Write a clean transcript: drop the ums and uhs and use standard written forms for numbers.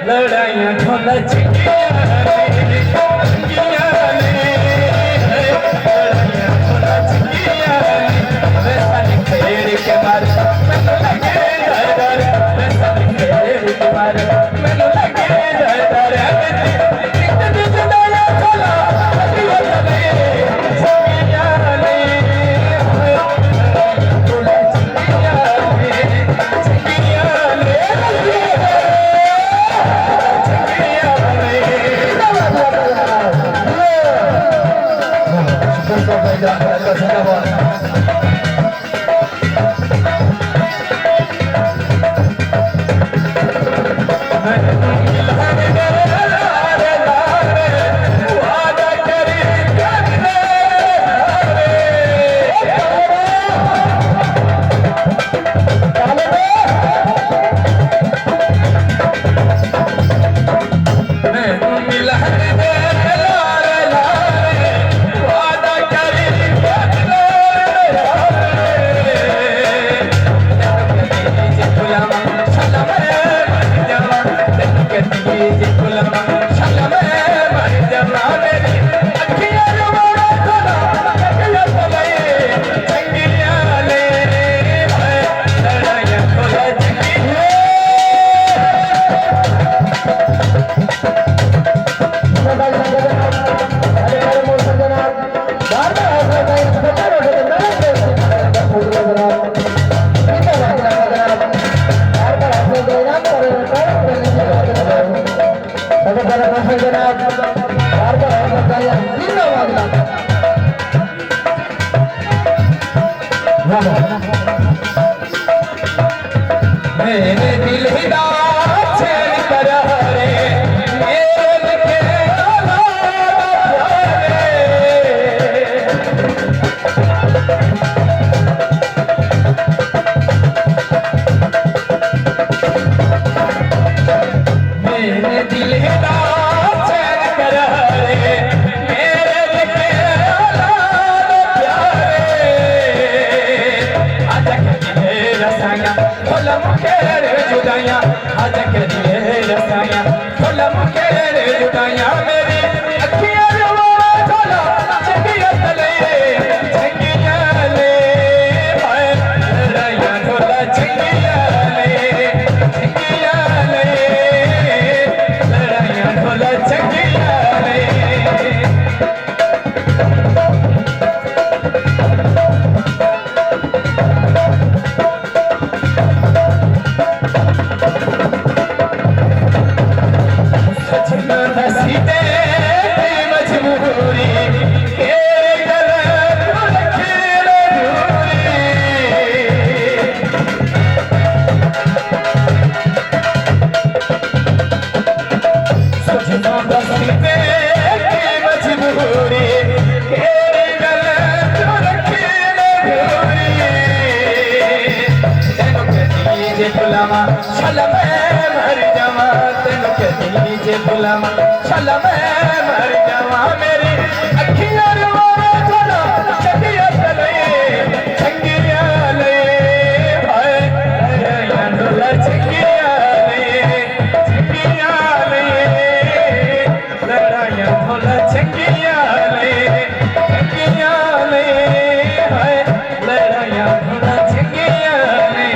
लड़ाइयाँ ढोल चिड़िया ने चिड़िया ने लड़ाइयाँ ढोल चिड़िया ने वैसा खेल के मारे मैनू लगे डर डर वैसा खेल के मारे मैनू लगे डर डर मेरे दिल हिदा छेड़ कर रे मेरे लिखे मेरे दिल हिदा छेड़ कर रे मेरे लिखे जुदाइयाँ आज के दिए रसाइयाँ खोला मुखे जुदाइयाँ मेरी अखियाँ रुआ खोला चंगिया तले चंगिया ले हाय लड़ाइयाँ ढोला चंगिया ले लड़ाइयाँ ढोला चंगिया ले चल मैं मर जावा तेनू कहती जे बुलावा चल मैं मर जावा मेरी अखियां रुआ थोड़ा चंगिया तले चंगिया ले हाय लड़ाइयां ढोला चंगिया ले लड़ाइयां ढोला चंगिया ले हाय लड़ाइयां ढोला चंगिया ले